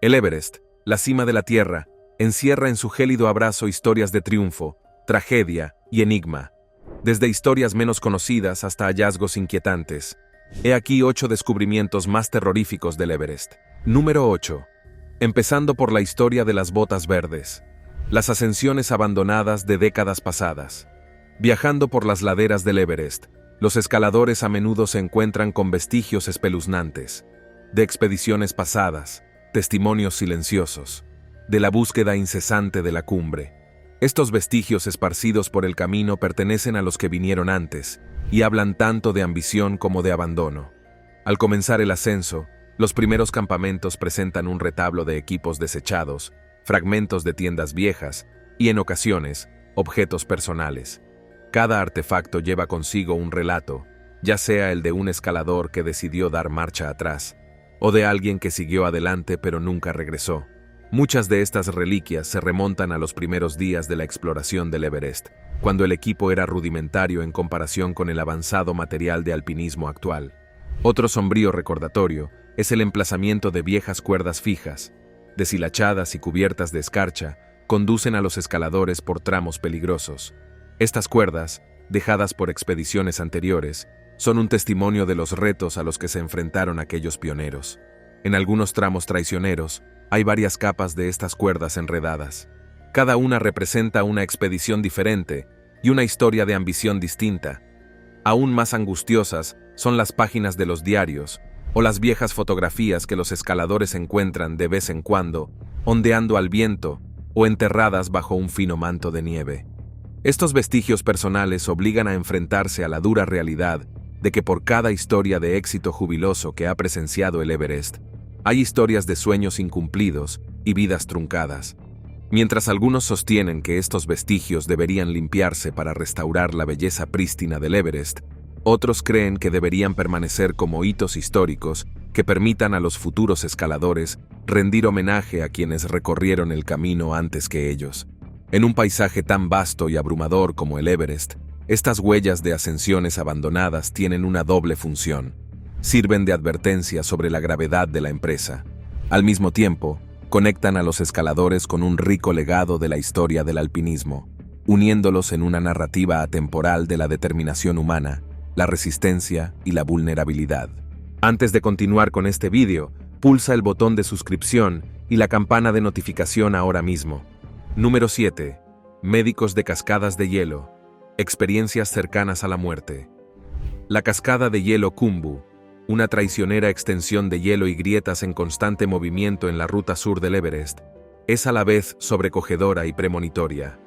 El Everest, la cima de la Tierra, encierra en su gélido abrazo historias de triunfo, tragedia y enigma. Desde historias menos conocidas hasta hallazgos inquietantes. He aquí 8 descubrimientos más terroríficos del Everest. Número 8. Empezando por la historia de las botas verdes. Las ascensiones abandonadas de décadas pasadas. Viajando por las laderas del Everest, los escaladores a menudo se encuentran con vestigios espeluznantes, de expediciones pasadas, testimonios silenciosos, de la búsqueda incesante de la cumbre. Estos vestigios esparcidos por el camino pertenecen a los que vinieron antes, y hablan tanto de ambición como de abandono. Al comenzar el ascenso, los primeros campamentos presentan un retablo de equipos desechados, fragmentos de tiendas viejas y, en ocasiones, objetos personales. Cada artefacto lleva consigo un relato, ya sea el de un escalador que decidió dar marcha atrás, o de alguien que siguió adelante pero nunca regresó. Muchas de estas reliquias se remontan a los primeros días de la exploración del Everest, cuando el equipo era rudimentario en comparación con el avanzado material de alpinismo actual. Otro sombrío recordatorio es el emplazamiento de viejas cuerdas fijas, deshilachadas y cubiertas de escarcha, conducen a los escaladores por tramos peligrosos. Estas cuerdas, dejadas por expediciones anteriores, son un testimonio de los retos a los que se enfrentaron aquellos pioneros. En algunos tramos traicioneros, hay varias capas de estas cuerdas enredadas. Cada una representa una expedición diferente y una historia de ambición distinta. Aún más angustiosas son las páginas de los diarios o las viejas fotografías que los escaladores encuentran de vez en cuando, ondeando al viento o enterradas bajo un fino manto de nieve. Estos vestigios personales obligan a enfrentarse a la dura realidad de que por cada historia de éxito jubiloso que ha presenciado el Everest, hay historias de sueños incumplidos y vidas truncadas. Mientras algunos sostienen que estos vestigios deberían limpiarse para restaurar la belleza prístina del Everest, otros creen que deberían permanecer como hitos históricos que permitan a los futuros escaladores rendir homenaje a quienes recorrieron el camino antes que ellos. En un paisaje tan vasto y abrumador como el Everest, estas huellas de ascensiones abandonadas tienen una doble función. Sirven de advertencia sobre la gravedad de la empresa. Al mismo tiempo, conectan a los escaladores con un rico legado de la historia del alpinismo, uniéndolos en una narrativa atemporal de la determinación humana, la resistencia y la vulnerabilidad. Antes de continuar con este vídeo, pulsa el botón de suscripción y la campana de notificación ahora mismo. Número 7. Médicos de cascadas de hielo. Experiencias cercanas a la muerte. La cascada de hielo Khumbu, una traicionera extensión de hielo y grietas en constante movimiento en la ruta sur del Everest, es a la vez sobrecogedora y premonitoria.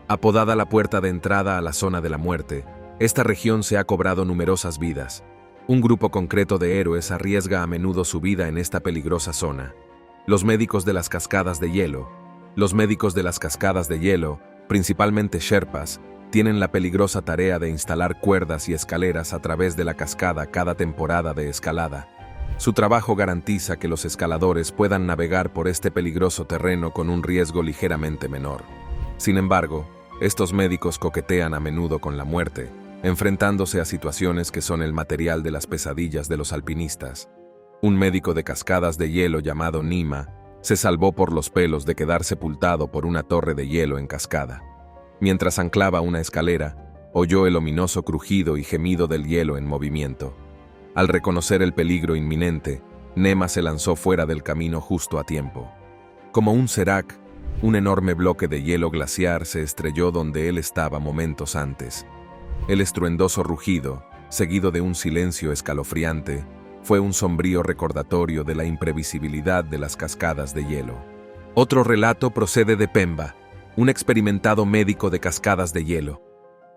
Apodada la puerta de entrada a la zona de la muerte, esta región se ha cobrado numerosas vidas. Un grupo concreto de héroes arriesga a menudo su vida en esta peligrosa zona. Los médicos de las cascadas de hielo. Los médicos de las cascadas de hielo, principalmente Sherpas, tienen la peligrosa tarea de instalar cuerdas y escaleras a través de la cascada cada temporada de escalada. Su trabajo garantiza que los escaladores puedan navegar por este peligroso terreno con un riesgo ligeramente menor. Sin embargo, estos médicos coquetean a menudo con la muerte, enfrentándose a situaciones que son el material de las pesadillas de los alpinistas. Un médico de cascadas de hielo llamado Nima se salvó por los pelos de quedar sepultado por una torre de hielo en cascada. Mientras anclaba una escalera, oyó el ominoso crujido y gemido del hielo en movimiento. Al reconocer el peligro inminente, Nema se lanzó fuera del camino justo a tiempo. Como un serac, un enorme bloque de hielo glaciar se estrelló donde él estaba momentos antes. El estruendoso rugido, seguido de un silencio escalofriante, fue un sombrío recordatorio de la imprevisibilidad de las cascadas de hielo. Otro relato procede de Pemba, un experimentado médico de cascadas de hielo.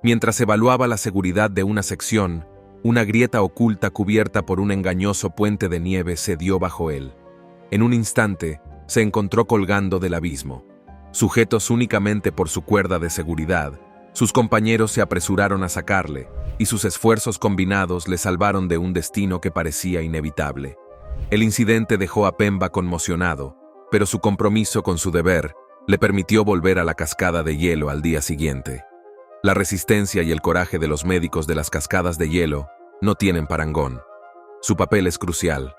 Mientras evaluaba la seguridad de una sección, una grieta oculta cubierta por un engañoso puente de nieve cedió bajo él. En un instante, se encontró colgando del abismo. Sujetos únicamente por su cuerda de seguridad, sus compañeros se apresuraron a sacarle, y sus esfuerzos combinados le salvaron de un destino que parecía inevitable. El incidente dejó a Pemba conmocionado, pero su compromiso con su deber le permitió volver a la cascada de hielo al día siguiente. La resistencia y el coraje de los médicos de las cascadas de hielo no tienen parangón. Su papel es crucial.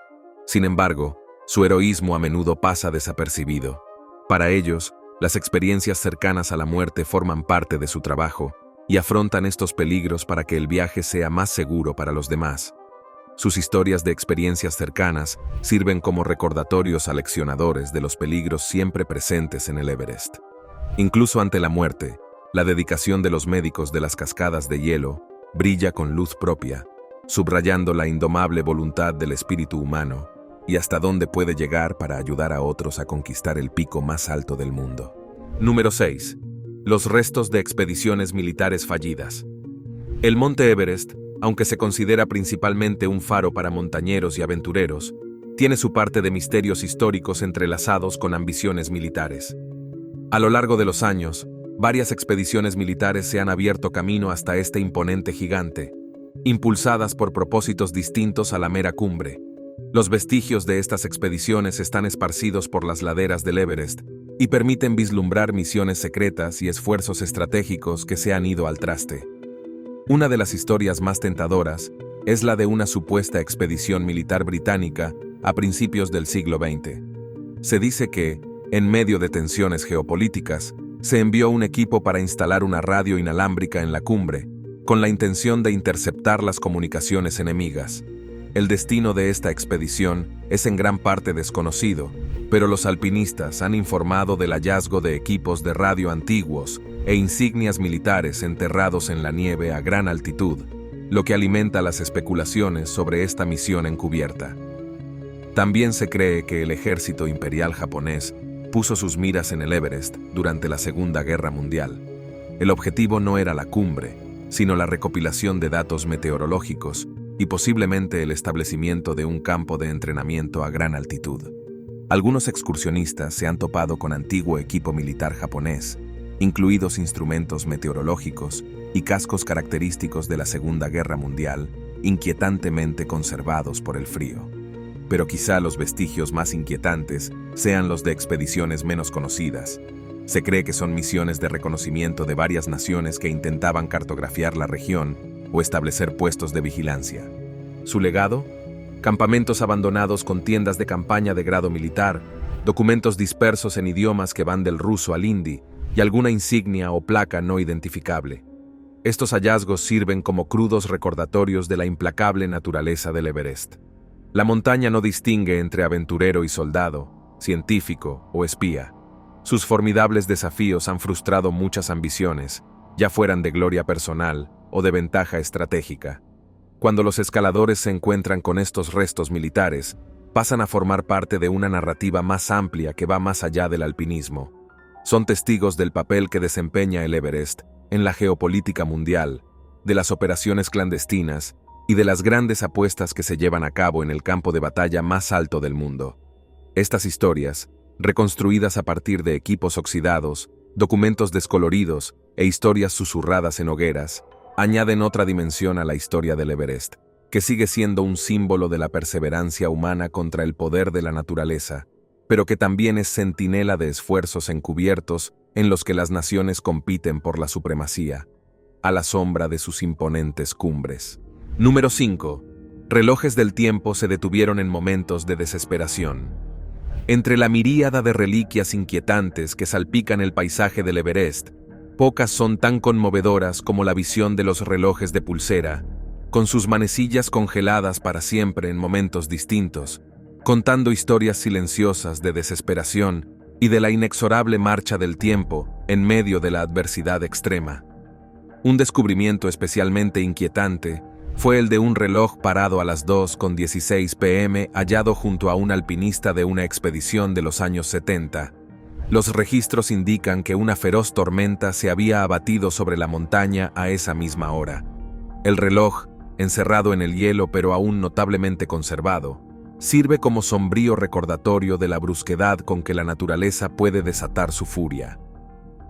Sin embargo, Su heroísmo a menudo pasa desapercibido. Para ellos, las experiencias cercanas a la muerte forman parte de su trabajo y afrontan estos peligros para que el viaje sea más seguro para los demás. Sus historias de experiencias cercanas sirven como recordatorios aleccionadores de los peligros siempre presentes en el Everest. Incluso ante la muerte, la dedicación de los médicos de las cascadas de hielo brilla con luz propia, subrayando la indomable voluntad del espíritu humano y hasta dónde puede llegar para ayudar a otros a conquistar el pico más alto del mundo. Número 6. Los restos de expediciones militares fallidas. El Monte Everest, aunque se considera principalmente un faro para montañeros y aventureros, tiene su parte de misterios históricos entrelazados con ambiciones militares. A lo largo de los años, varias expediciones militares se han abierto camino hasta este imponente gigante, impulsadas por propósitos distintos a la mera cumbre. Los vestigios de estas expediciones están esparcidos por las laderas del Everest y permiten vislumbrar misiones secretas y esfuerzos estratégicos que se han ido al traste. Una de las historias más tentadoras es la de una supuesta expedición militar británica a principios del siglo XX. Se dice que, en medio de tensiones geopolíticas, se envió un equipo para instalar una radio inalámbrica en la cumbre, con la intención de interceptar las comunicaciones enemigas. El destino de esta expedición es en gran parte desconocido, pero los alpinistas han informado del hallazgo de equipos de radio antiguos e insignias militares enterrados en la nieve a gran altitud, lo que alimenta las especulaciones sobre esta misión encubierta. También se cree que el ejército imperial japonés puso sus miras en el Everest durante la Segunda Guerra Mundial. El objetivo no era la cumbre, sino la recopilación de datos meteorológicos y posiblemente el establecimiento de un campo de entrenamiento a gran altitud. Algunos excursionistas se han topado con antiguo equipo militar japonés, incluidos instrumentos meteorológicos y cascos característicos de la Segunda Guerra Mundial, inquietantemente conservados por el frío. Pero quizá los vestigios más inquietantes sean los de expediciones menos conocidas. Se cree que son misiones de reconocimiento de varias naciones que intentaban cartografiar la región o establecer puestos de vigilancia. Su legado: campamentos abandonados con tiendas de campaña de grado militar, documentos dispersos en idiomas que van del ruso al hindi y alguna insignia o placa no identificable. Estos hallazgos sirven como crudos recordatorios de la implacable naturaleza del Everest. La montaña no distingue entre aventurero y soldado, científico o espía. Sus formidables desafíos han frustrado muchas ambiciones, ya fueran de gloria personal o de ventaja estratégica. Cuando los escaladores se encuentran con estos restos militares, pasan a formar parte de una narrativa más amplia que va más allá del alpinismo. Son testigos del papel que desempeña el Everest en la geopolítica mundial, de las operaciones clandestinas y de las grandes apuestas que se llevan a cabo en el campo de batalla más alto del mundo. Estas historias, reconstruidas a partir de equipos oxidados, documentos descoloridos e historias susurradas en hogueras, añaden otra dimensión a la historia del Everest, que sigue siendo un símbolo de la perseverancia humana contra el poder de la naturaleza, pero que también es centinela de esfuerzos encubiertos en los que las naciones compiten por la supremacía, a la sombra de sus imponentes cumbres. Número 5. Relojes del tiempo se detuvieron en momentos de desesperación. Entre la miríada de reliquias inquietantes que salpican el paisaje del Everest, pocas son tan conmovedoras como la visión de los relojes de pulsera, con sus manecillas congeladas para siempre en momentos distintos, contando historias silenciosas de desesperación y de la inexorable marcha del tiempo en medio de la adversidad extrema. Un descubrimiento especialmente inquietante fue el de un reloj parado a las 2:16 p.m. hallado junto a un alpinista de una expedición de los años 70. Los registros indican que una feroz tormenta se había abatido sobre la montaña a esa misma hora. El reloj, encerrado en el hielo pero aún notablemente conservado, sirve como sombrío recordatorio de la brusquedad con que la naturaleza puede desatar su furia.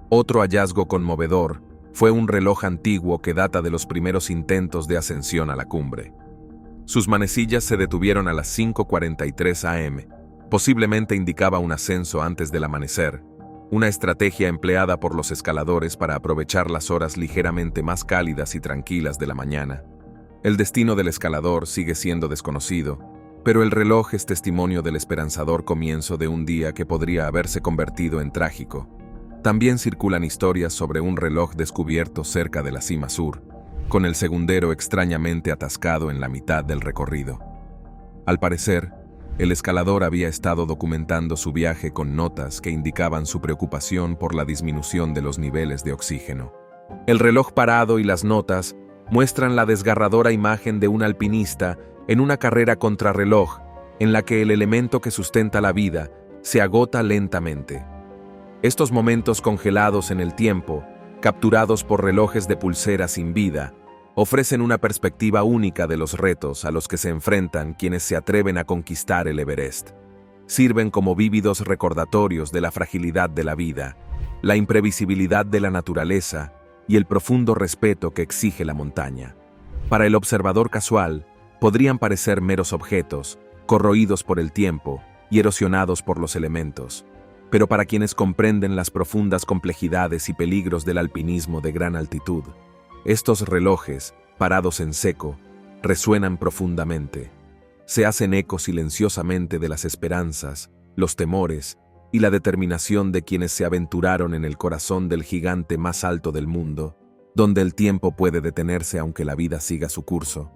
Otro hallazgo conmovedor fue un reloj antiguo que data de los primeros intentos de ascensión a la cumbre. Sus manecillas se detuvieron a las 5:43 a.m. Posiblemente indicaba un ascenso antes del amanecer, una estrategia empleada por los escaladores para aprovechar las horas ligeramente más cálidas y tranquilas de la mañana. El destino del escalador sigue siendo desconocido, Pero el reloj es testimonio del esperanzador comienzo de un día que podría haberse convertido en trágico. También circulan historias sobre un reloj descubierto cerca de la cima sur, con el segundero extrañamente atascado en la mitad del recorrido. Al parecer, el escalador había estado documentando su viaje con notas que indicaban su preocupación por la disminución de los niveles de oxígeno. El reloj parado y las notas muestran la desgarradora imagen de un alpinista en una carrera contrarreloj en la que el elemento que sustenta la vida se agota lentamente. Estos momentos congelados en el tiempo, capturados por relojes de pulsera sin vida, ofrecen una perspectiva única de los retos a los que se enfrentan quienes se atreven a conquistar el Everest. Sirven como vívidos recordatorios de la fragilidad de la vida, la imprevisibilidad de la naturaleza y el profundo respeto que exige la montaña. Para el observador casual, podrían parecer meros objetos, corroídos por el tiempo y erosionados por los elementos. Pero para quienes comprenden las profundas complejidades y peligros del alpinismo de gran altitud, estos relojes, parados en seco, resuenan profundamente. Se hacen eco silenciosamente de las esperanzas, los temores y la determinación de quienes se aventuraron en el corazón del gigante más alto del mundo, donde el tiempo puede detenerse aunque la vida siga su curso.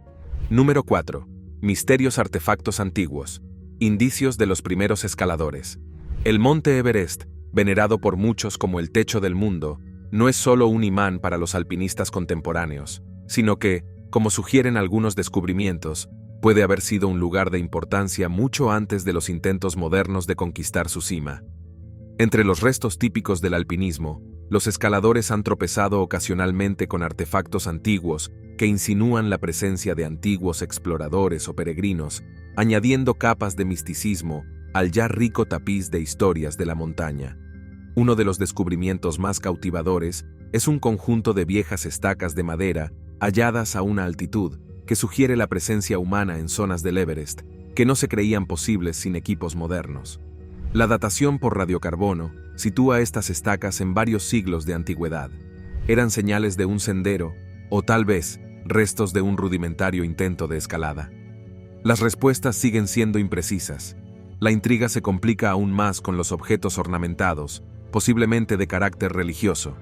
Número 4. Misterios artefactos antiguos. Indicios de los primeros escaladores. El monte Everest, venerado por muchos como el techo del mundo, no es solo un imán para los alpinistas contemporáneos, sino que, como sugieren algunos descubrimientos, puede haber sido un lugar de importancia mucho antes de los intentos modernos de conquistar su cima. Entre los restos típicos del alpinismo, los escaladores han tropezado ocasionalmente con artefactos antiguos que insinúan la presencia de antiguos exploradores o peregrinos, añadiendo capas de misticismo al ya rico tapiz de historias de la montaña. Uno de los descubrimientos más cautivadores es un conjunto de viejas estacas de madera halladas a una altitud que sugiere la presencia humana en zonas del Everest que no se creían posibles sin equipos modernos. La datación por radiocarbono sitúa estas estacas en varios siglos de antigüedad. Eran señales de un sendero, o tal vez restos de un rudimentario intento de escalada. Las respuestas siguen siendo imprecisas. La intriga se complica aún más con los objetos ornamentados, posiblemente de carácter religioso.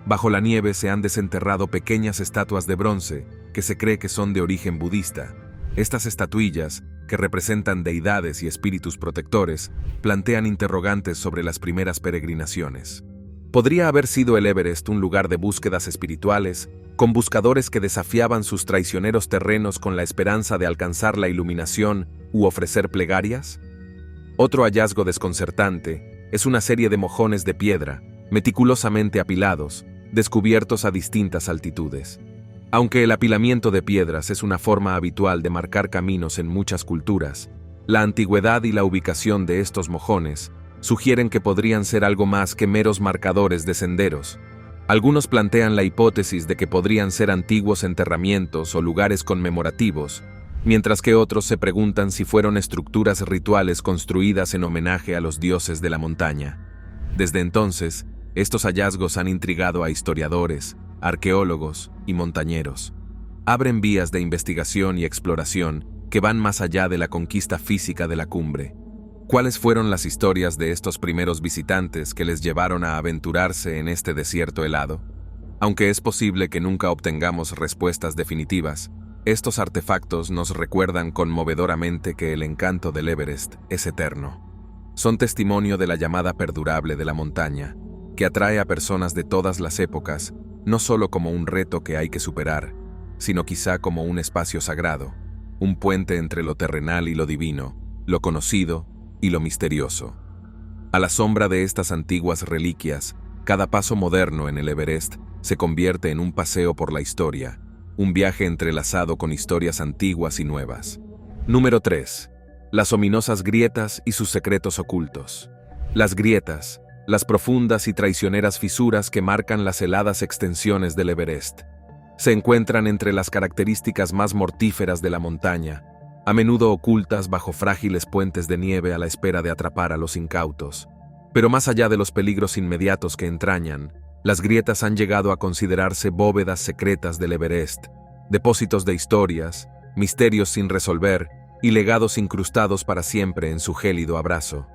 Bajo la nieve se han desenterrado pequeñas estatuas de bronce que se cree que son de origen budista. Estas estatuillas, que representan deidades y espíritus protectores, plantean interrogantes sobre las primeras peregrinaciones. ¿Podría haber sido el Everest un lugar de búsquedas espirituales, con buscadores que desafiaban sus traicioneros terrenos con la esperanza de alcanzar la iluminación u ofrecer plegarias? Otro hallazgo desconcertante es una serie de mojones de piedra, meticulosamente apilados, descubiertos a distintas altitudes. Aunque el apilamiento de piedras es una forma habitual de marcar caminos en muchas culturas, la antigüedad y la ubicación de estos mojones sugieren que podrían ser algo más que meros marcadores de senderos. Algunos plantean la hipótesis de que podrían ser antiguos enterramientos o lugares conmemorativos, mientras que otros se preguntan si fueron estructuras rituales construidas en homenaje a los dioses de la montaña. Desde entonces, estos hallazgos han intrigado a historiadores, arqueólogos y montañeros. Abren vías de investigación y exploración que van más allá de la conquista física de la cumbre. ¿Cuáles fueron las historias de estos primeros visitantes que les llevaron a aventurarse en este desierto helado? Aunque es posible que nunca obtengamos respuestas definitivas, estos artefactos nos recuerdan conmovedoramente que el encanto del Everest es eterno. Son testimonio de la llamada perdurable de la montaña, que atrae a personas de todas las épocas, no solo como un reto que hay que superar, sino quizá como un espacio sagrado, un puente entre lo terrenal y lo divino, lo conocido y lo misterioso. A la sombra de estas antiguas reliquias, cada paso moderno en el Everest se convierte en un paseo por la historia, un viaje entrelazado con historias antiguas y nuevas. Número 3. Las ominosas grietas y sus secretos ocultos. Las grietas, las profundas y traicioneras fisuras que marcan las heladas extensiones del Everest, se encuentran entre las características más mortíferas de la montaña, a menudo ocultas bajo frágiles puentes de nieve a la espera de atrapar a los incautos. Pero más allá de los peligros inmediatos que entrañan, las grietas han llegado a considerarse bóvedas secretas del Everest, depósitos de historias, misterios sin resolver y legados incrustados para siempre en su gélido abrazo.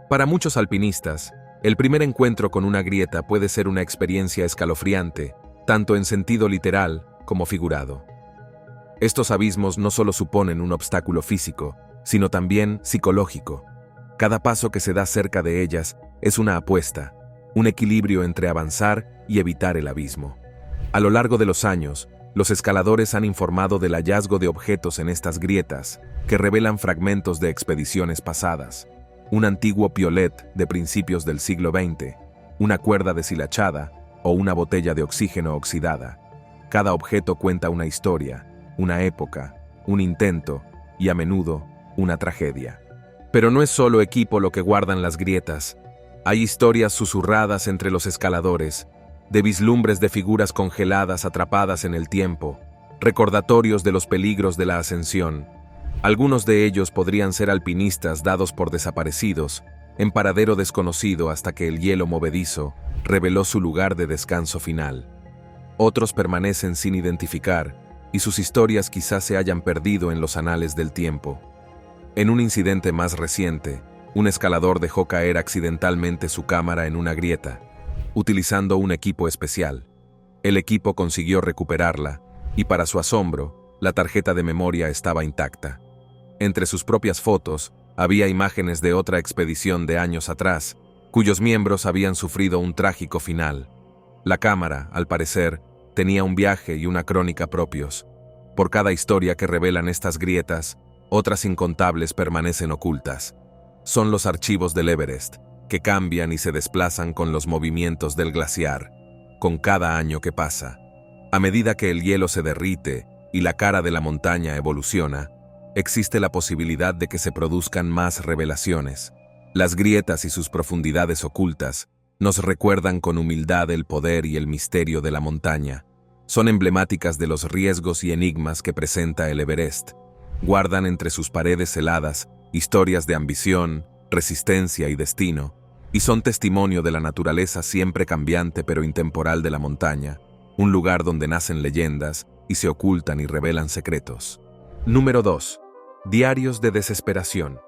Para muchos alpinistas, el primer encuentro con una grieta puede ser una experiencia escalofriante, tanto en sentido literal como figurado. Estos abismos no solo suponen un obstáculo físico, sino también psicológico. Cada paso que se da cerca de ellas es una apuesta, un equilibrio entre avanzar y evitar el abismo. A lo largo de los años, los escaladores han informado del hallazgo de objetos en estas grietas, que revelan fragmentos de expediciones pasadas. Un antiguo piolet de principios del siglo XX, una cuerda deshilachada o una botella de oxígeno oxidada. Cada objeto cuenta una historia, una época, un intento y a menudo una tragedia. Pero no es solo equipo lo que guardan las grietas. Hay historias susurradas entre los escaladores, de vislumbres de figuras congeladas atrapadas en el tiempo, recordatorios de los peligros de la ascensión. Algunos de ellos podrían ser alpinistas dados por desaparecidos, en paradero desconocido hasta que el hielo movedizo reveló su lugar de descanso final. Otros permanecen sin identificar, y sus historias quizás se hayan perdido en los anales del tiempo. En un incidente más reciente, un escalador dejó caer accidentalmente su cámara en una grieta, utilizando un equipo especial. El equipo consiguió recuperarla, y para su asombro, la tarjeta de memoria estaba intacta. Entre sus propias fotos, había imágenes de otra expedición de años atrás, cuyos miembros habían sufrido un trágico final. La cámara, al parecer, tenía un viaje y una crónica propios. Por cada historia que revelan estas grietas, otras incontables permanecen ocultas. Son los archivos del Everest, que cambian y se desplazan con los movimientos del glaciar, con cada año que pasa. A medida que el hielo se derrite y la cara de la montaña evoluciona, existe la posibilidad de que se produzcan más revelaciones. Las grietas y sus profundidades ocultas nos recuerdan con humildad el poder y el misterio de la montaña. Son emblemáticas de los riesgos y enigmas que presenta el Everest. Guardan entre sus paredes heladas historias de ambición, resistencia y destino, y son testimonio de la naturaleza siempre cambiante pero intemporal de la montaña, un lugar donde nacen leyendas y se ocultan y revelan secretos. Número 2. Diarios de desesperación.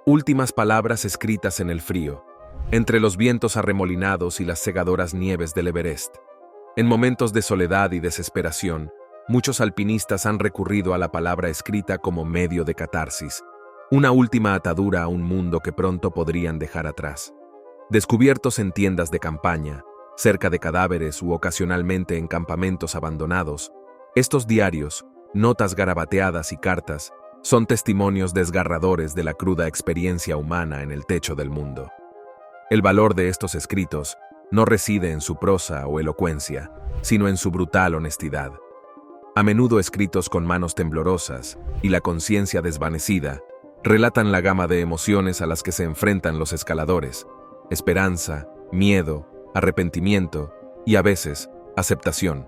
Últimas palabras escritas en el frío, entre los vientos arremolinados y las cegadoras nieves del Everest. En momentos de soledad y desesperación, muchos alpinistas han recurrido a la palabra escrita como medio de catarsis, una última atadura a un mundo que pronto podrían dejar atrás. Descubiertos en tiendas de campaña, cerca de cadáveres u ocasionalmente en campamentos abandonados, estos diarios, notas garabateadas y cartas, son testimonios desgarradores de la cruda experiencia humana en el techo del mundo. El valor de estos escritos no reside en su prosa o elocuencia, sino en su brutal honestidad. A menudo escritos con manos temblorosas y la conciencia desvanecida, relatan la gama de emociones a las que se enfrentan los escaladores: esperanza, miedo, arrepentimiento y, a veces, aceptación.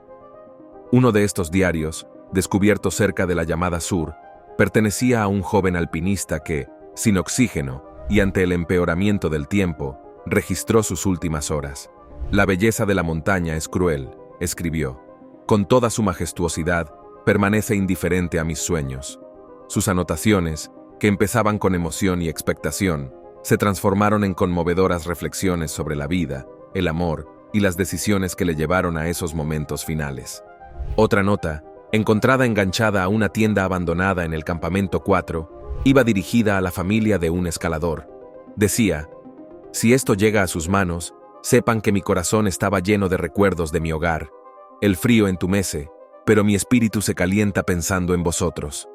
Uno de estos diarios, descubierto cerca de la llamada Sur, pertenecía a un joven alpinista que, sin oxígeno y ante el empeoramiento del tiempo, registró sus últimas horas. «La belleza de la montaña es cruel», escribió. «Con toda su majestuosidad, permanece indiferente a mis sueños». Sus anotaciones, que empezaban con emoción y expectación, se transformaron en conmovedoras reflexiones sobre la vida, el amor y las decisiones que le llevaron a esos momentos finales. Otra nota, encontrada enganchada a una tienda abandonada en el campamento 4, iba dirigida a la familia de un escalador. Decía: «Si esto llega a sus manos, sepan que mi corazón estaba lleno de recuerdos de mi hogar. El frío entumece, pero mi espíritu se calienta pensando en vosotros».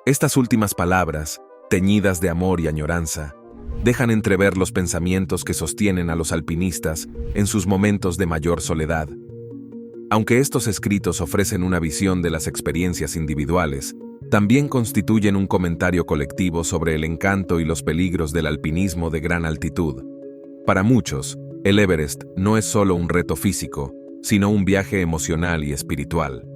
Estas últimas palabras, teñidas de amor y añoranza, dejan entrever los pensamientos que sostienen a los alpinistas en sus momentos de mayor soledad. Aunque estos escritos ofrecen una visión de las experiencias individuales, también constituyen un comentario colectivo sobre el encanto y los peligros del alpinismo de gran altitud. Para muchos, el Everest no es solo un reto físico, sino un viaje emocional y espiritual.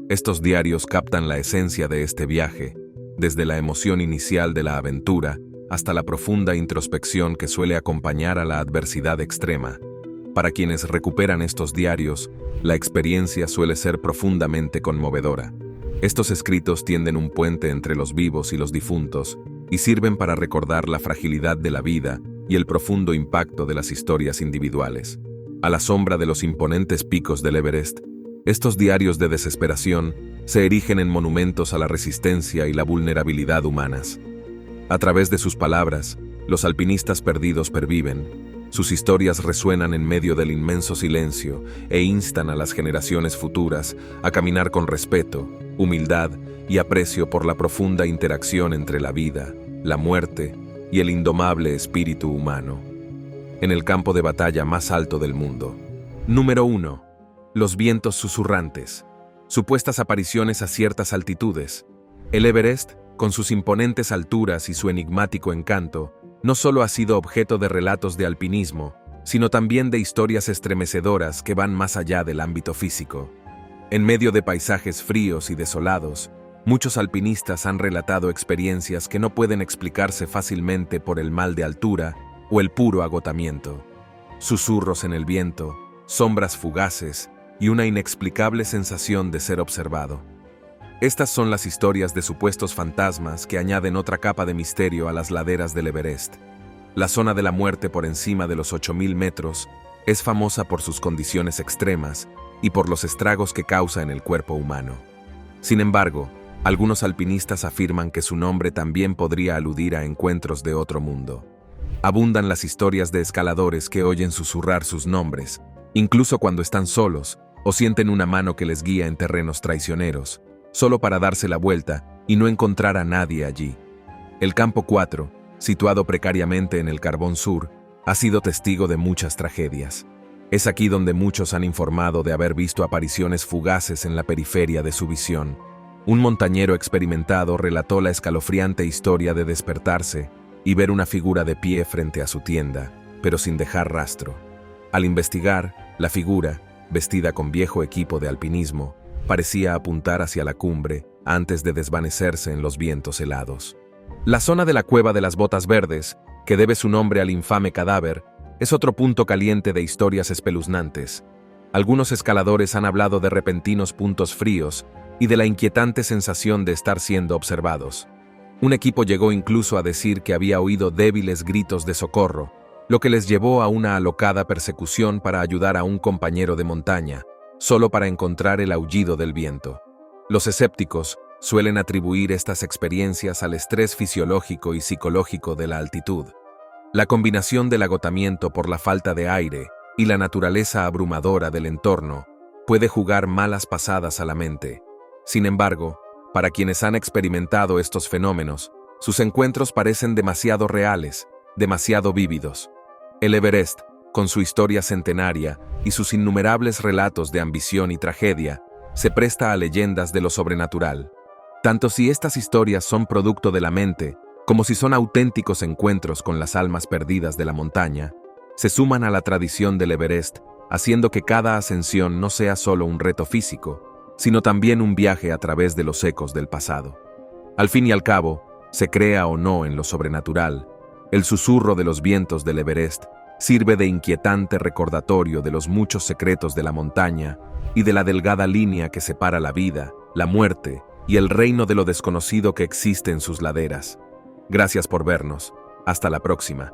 Estos diarios captan la esencia de este viaje, desde la emoción inicial de la aventura hasta la profunda introspección que suele acompañar a la adversidad extrema. Para quienes recuperan estos diarios, la experiencia suele ser profundamente conmovedora. Estos escritos tienden un puente entre los vivos y los difuntos y sirven para recordar la fragilidad de la vida y el profundo impacto de las historias individuales. A la sombra de los imponentes picos del Everest, estos diarios de desesperación se erigen en monumentos a la resistencia y la vulnerabilidad humanas. A través de sus palabras, los alpinistas perdidos perviven. Sus historias resuenan en medio del inmenso silencio e instan a las generaciones futuras a caminar con respeto, humildad y aprecio por la profunda interacción entre la vida, la muerte y el indomable espíritu humano. En el campo de batalla más alto del mundo. Número 1. Los vientos susurrantes. Supuestas apariciones a ciertas altitudes. El Everest, con sus imponentes alturas y su enigmático encanto, no solo ha sido objeto de relatos de alpinismo, sino también de historias estremecedoras que van más allá del ámbito físico. En medio de paisajes fríos y desolados, muchos alpinistas han relatado experiencias que no pueden explicarse fácilmente por el mal de altura o el puro agotamiento. Susurros en el viento, sombras fugaces y una inexplicable sensación de ser observado. Estas son las historias de supuestos fantasmas que añaden otra capa de misterio a las laderas del Everest. La zona de la muerte por encima de los 8.000 metros es famosa por sus condiciones extremas y por los estragos que causa en el cuerpo humano. Sin embargo, algunos alpinistas afirman que su nombre también podría aludir a encuentros de otro mundo. Abundan las historias de escaladores que oyen susurrar sus nombres, incluso cuando están solos o sienten una mano que les guía en terrenos traicioneros, solo para darse la vuelta y no encontrar a nadie allí. El Campo 4, situado precariamente en el Carbón Sur, ha sido testigo de muchas tragedias. Es aquí donde muchos han informado de haber visto apariciones fugaces en la periferia de su visión. Un montañero experimentado relató la escalofriante historia de despertarse y ver una figura de pie frente a su tienda, pero sin dejar rastro. Al investigar, la figura, vestida con viejo equipo de alpinismo, parecía apuntar hacia la cumbre antes de desvanecerse en los vientos helados. La zona de la Cueva de las Botas Verdes, que debe su nombre al infame cadáver, es otro punto caliente de historias espeluznantes. Algunos escaladores han hablado de repentinos puntos fríos y de la inquietante sensación de estar siendo observados. Un equipo llegó incluso a decir que había oído débiles gritos de socorro, lo que les llevó a una alocada persecución para ayudar a un compañero de montaña, solo para encontrar el aullido del viento. Los escépticos suelen atribuir estas experiencias al estrés fisiológico y psicológico de la altitud. La combinación del agotamiento por la falta de aire y la naturaleza abrumadora del entorno puede jugar malas pasadas a la mente. Sin embargo, para quienes han experimentado estos fenómenos, sus encuentros parecen demasiado reales, demasiado vívidos. El Everest, con su historia centenaria y sus innumerables relatos de ambición y tragedia, se presta a leyendas de lo sobrenatural. Tanto si estas historias son producto de la mente, como si son auténticos encuentros con las almas perdidas de la montaña, se suman a la tradición del Everest, haciendo que cada ascensión no sea solo un reto físico, sino también un viaje a través de los ecos del pasado. Al fin y al cabo, se crea o no en lo sobrenatural, el susurro de los vientos del Everest sirve de inquietante recordatorio de los muchos secretos de la montaña y de la delgada línea que separa la vida, la muerte y el reino de lo desconocido que existe en sus laderas. Gracias por vernos. Hasta la próxima.